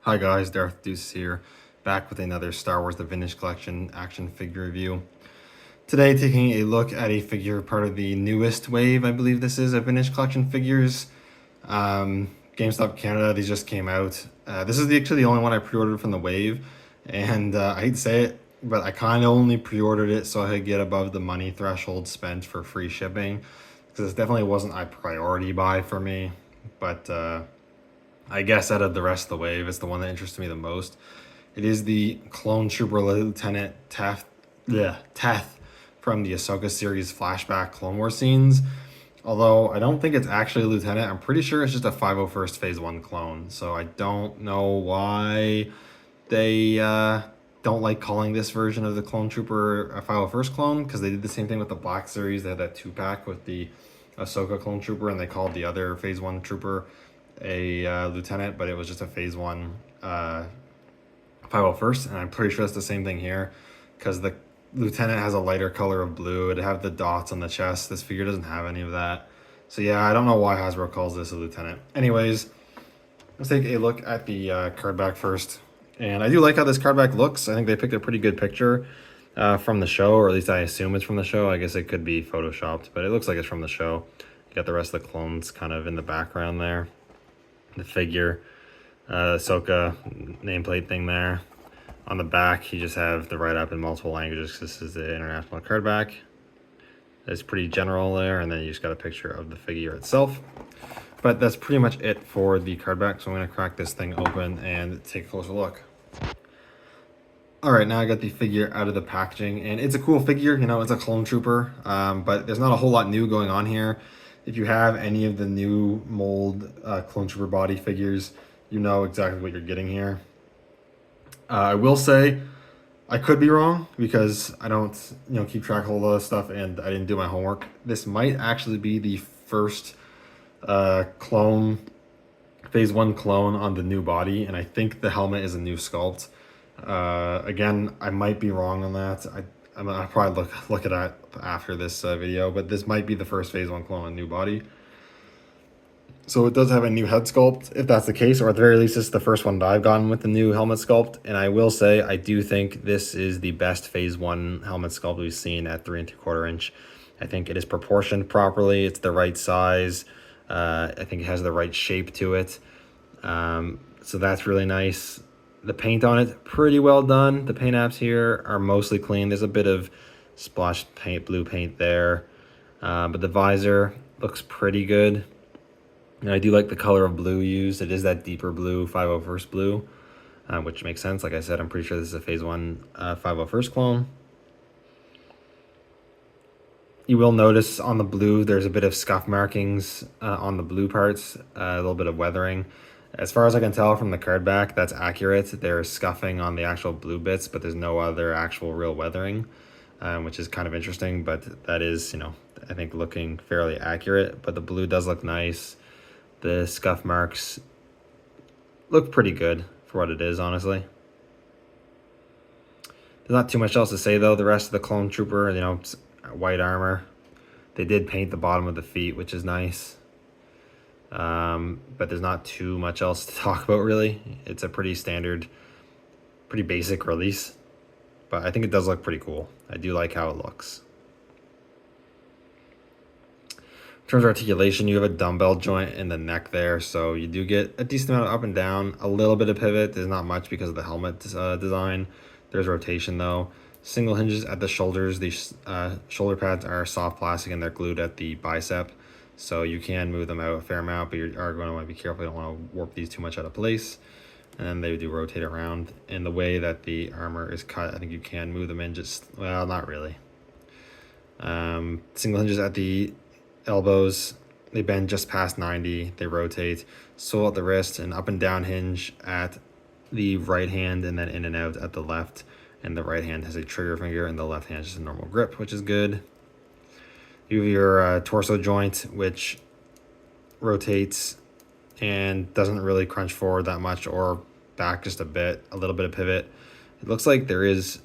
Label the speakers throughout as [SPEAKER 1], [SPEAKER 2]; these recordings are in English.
[SPEAKER 1] Hi guys, Teth here, back with another Star Wars The Vintage Collection action figure review. Today taking a look at a figure part of the newest wave, I believe this is, of Vintage Collection figures. GameStop Canada, these just came out. This is actually the only one I pre-ordered from the wave, and I hate to say it, but I kind of only pre-ordered it so I could get above the money threshold spent for free shipping, because this definitely wasn't a priority buy for me, but I guess out of the rest of the wave, it's the one that interests me the most. It is the Clone Trooper Lieutenant Teth from the Ahsoka series flashback Clone Wars scenes. Although I don't think it's actually a Lieutenant. I'm pretty sure it's just a 501st Phase 1 clone. So I don't know why they don't like calling this version of the Clone Trooper a 501st clone, because they did the same thing with the Black series. They had that 2-pack with the Ahsoka Clone Trooper, and they called the other Phase 1 Trooper a lieutenant, but it was just a Phase 1 501st, and I'm pretty sure it's the same thing here, because the lieutenant has a lighter color of blue. It'd have the dots on the chest. This figure doesn't have any of that. So yeah, I don't know why Hasbro calls this a lieutenant. Anyways, let's take a look at the card back first. And I do like how this card back looks. I think they picked a pretty good picture from the show, or at least I assume it's from the show. I guess it could be photoshopped, but it looks like it's from the show. You got the rest of the clones kind of in the background there. The figure, Ahsoka nameplate thing there. On the back, you just have the write-up in multiple languages, because this is the international card back. It's pretty general there, and then you just got a picture of the figure itself. But that's pretty much it for the card back, so I'm going to crack this thing open and take a closer look. Alright, now I got the figure out of the packaging, and it's a cool figure, you know, it's a clone trooper, but there's not a whole lot new going on here. If you have any of the new mold Clone Trooper body figures, you know exactly what you're getting here. I will say, I could be wrong, because I don't keep track of all the stuff, and I didn't do my homework. This might actually be the first clone, Phase 1 clone on the new body, and I think the helmet is a new sculpt. Again, I might be wrong on that. I'll probably look at that after this video, but this might be the first Phase 1 clone on new body. So it does have a new head sculpt, if that's the case, or at the very least, this is the first one that I've gotten with the new helmet sculpt. And I will say, I do think this is the best Phase 1 helmet sculpt we've seen at 3 3/4 inch. I think it is proportioned properly. It's the right size. I think it has the right shape to it. So that's really nice. The paint on it, pretty well done. The paint apps here are mostly clean. There's a bit of splash paint, blue paint there. But the visor looks pretty good. And I do like the color of blue used. It is that deeper blue, 501st blue, which makes sense. Like I said, I'm pretty sure this is a Phase 1 501st clone. You will notice on the blue, there's a bit of scuff markings on the blue parts, a little bit of weathering. As far as I can tell from the card back, that's accurate. There's scuffing on the actual blue bits, but there's no other actual real weathering, which is kind of interesting, but that is, I think looking fairly accurate. But the blue does look nice. The scuff marks look pretty good for what it is, honestly. There's not too much else to say, though. The rest of the Clone Trooper, white armor. They did paint the bottom of the feet, which is nice. But there's not too much else to talk about, really. It's a pretty standard, pretty basic release. But I think it does look pretty cool. I do like how it looks. In terms of articulation, you have a dumbbell joint in the neck there, so you do get a decent amount of up and down, a little bit of pivot. There's not much because of the helmet design. There's rotation, though. Single hinges at the shoulders. These shoulder pads are soft plastic, and they're glued at the bicep, so you can move them out a fair amount, but you are going to want to be careful. You don't want to warp these too much out of place. And then they do rotate around. In the way that the armor is cut, I think you can move them in just, well, not really. Single hinges at the elbows, they bend just past 90. They rotate. Sole at the wrist, and up and down hinge at the right hand, and then in and out at the left. And the right hand has a trigger finger, and the left hand is just a normal grip, which is good. You have your torso joint, which rotates and doesn't really crunch forward that much, or back just a little bit of pivot. It looks like there is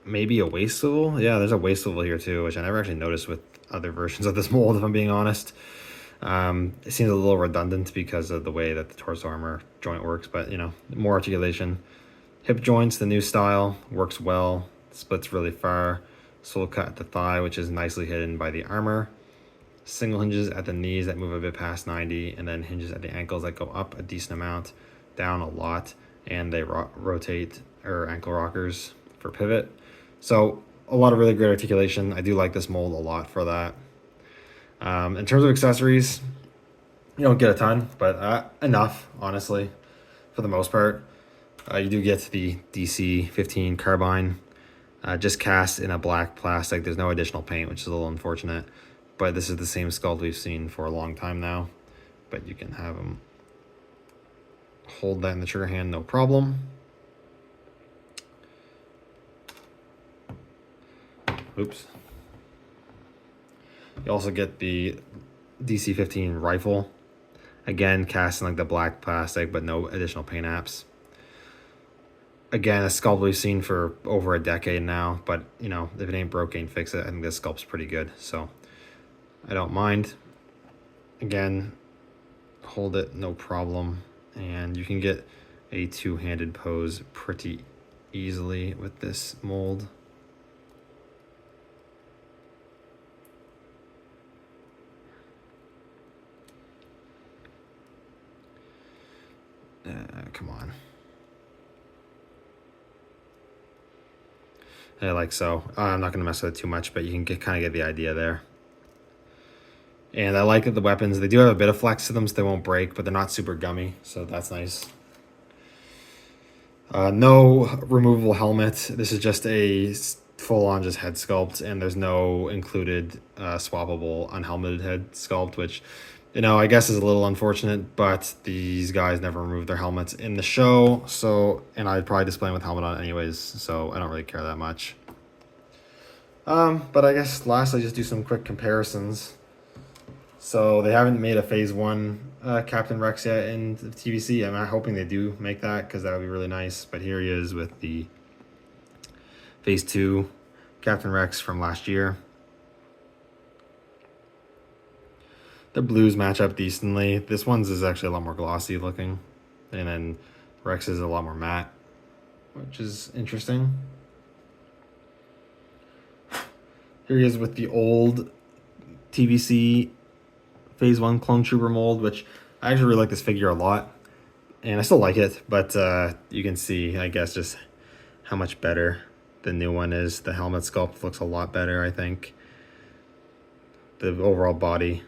[SPEAKER 1] maybe a waist swivel. Yeah, there's a waist swivel here too, which I never actually noticed with other versions of this mold, if I'm being honest. It seems a little redundant because of the way that the torso armor joint works, but you know, more articulation. Hip joints, the new style, works well, splits really far. Sole cut at the thigh, which is nicely hidden by the armor. Single hinges at the knees that move a bit past 90, and then hinges at the ankles that go up a decent amount, down a lot, and they rotate, or ankle rockers for pivot. So a lot of really great articulation. I do like this mold a lot for that. In terms of accessories, you don't get a ton, but enough, honestly, for the most part. You do get the DC-15 carbine, just cast in a black plastic. There's no additional paint, which is a little unfortunate. But this is the same sculpt we've seen for a long time now. But you can have them hold that in the trigger hand, no problem. Oops. You also get the DC-15 rifle. Again, cast in like the black plastic, but no additional paint apps. Again, a sculpt we've seen for over a decade now, but you know, if it ain't broke, ain't fix it. I think this sculpt's pretty good, so I don't mind. Again, hold it, no problem. And you can get a two-handed pose pretty easily with this mold. Come on. Like so. I'm not going to mess with it too much, but you can kind of get the idea there. And I like that the weapons, they do have a bit of flex to them, so they won't break, but they're not super gummy, so that's nice. No removable helmet. This is just a full-on just head sculpt, and there's no included swappable unhelmeted head sculpt, which, you know, I guess is a little unfortunate, but these guys never removed their helmets in the show, so, and I'd probably display them with helmet on anyways, so I don't really care that much. But I guess lastly, just do some quick comparisons. So they haven't made a Phase 1 Captain Rex yet in the TVC. I'm hoping they do make that because that would be really nice. But here he is with the Phase 2 Captain Rex from last year. The blues match up decently. This one's is actually a lot more glossy looking. And then Rex is a lot more matte, which is interesting. Here he is with the old TVC Phase 1 Clone Trooper mold, which I actually really like this figure a lot. And I still like it, but you can see, I guess, just how much better the new one is. The helmet sculpt looks a lot better, I think. The overall body,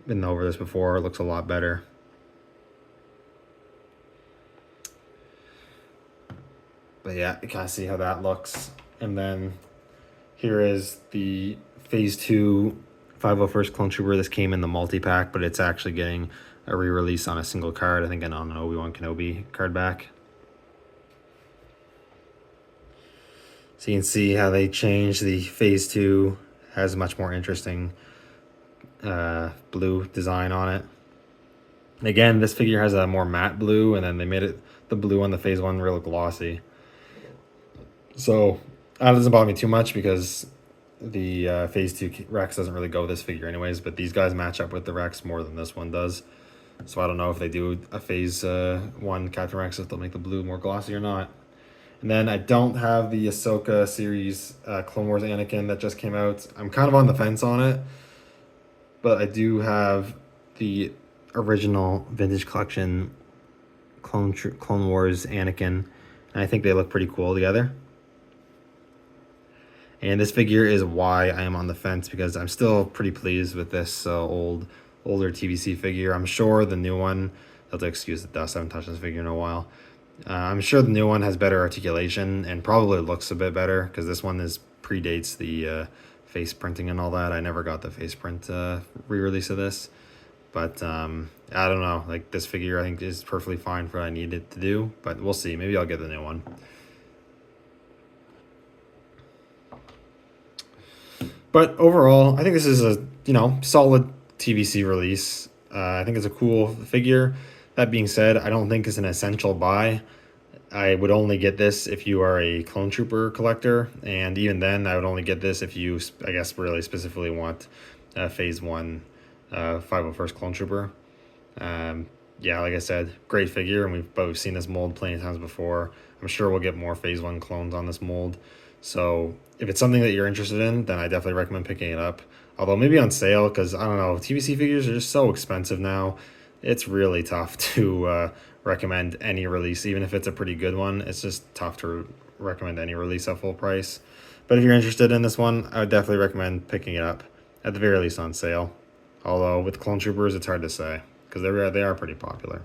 [SPEAKER 1] been over this before, looks a lot better. But yeah, you kind of see how that looks. And then here is the Phase 2 501st Clone Trooper. This came in the multi-pack, but it's actually getting a re-release on a single card. I think on an Obi-Wan Kenobi card back. So you can see how they changed the Phase 2. Has a much more interesting blue design on it. And again, this figure has a more matte blue, and then they made it the blue on the Phase 1 real glossy. So that doesn't bother me too much because the Phase 2 Rex doesn't really go with this figure anyways, but these guys match up with the Rex more than this one does. So I don't know if they do a Phase 1 Captain Rex, if they'll make the blue more glossy or not. And then I don't have the Ahsoka series Clone Wars Anakin that just came out. I'm kind of on the fence on it, but I do have the original Vintage Collection Clone Wars Anakin, and I think they look pretty cool together. And this figure is why I am on the fence, because I'm still pretty pleased with this older TVC figure. I'm sure the new one, I'll have to excuse the dust, I haven't touched this figure in a while. I'm sure the new one has better articulation and probably looks a bit better, because this one predates the face printing and all that. I never got the face print re-release of this. But I don't know, like this figure I think is perfectly fine for what I need it to do, but we'll see. Maybe I'll get the new one. But overall, I think this is a, solid TVC release. I think it's a cool figure. That being said, I don't think it's an essential buy. I would only get this if you are a Clone Trooper collector, and even then, I would only get this if you, I guess, really specifically want Phase 1 501st Clone Trooper. Yeah, like I said, great figure, and we've both seen this mold plenty of times before. I'm sure we'll get more Phase 1 clones on this mold. So if it's something that you're interested in, then I definitely recommend picking it up. Although maybe on sale, because I don't know, TBC figures are just so expensive now. It's really tough to recommend any release, even if it's a pretty good one. It's just tough to recommend any release at full price. But if you're interested in this one, I would definitely recommend picking it up, at the very least on sale. Although with Clone Troopers, it's hard to say, because they are pretty popular.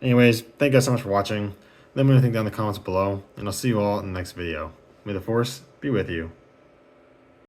[SPEAKER 1] Anyways, thank you guys so much for watching. Let me know what you think down in the comments below, and I'll see you all in the next video. May the Force be with you.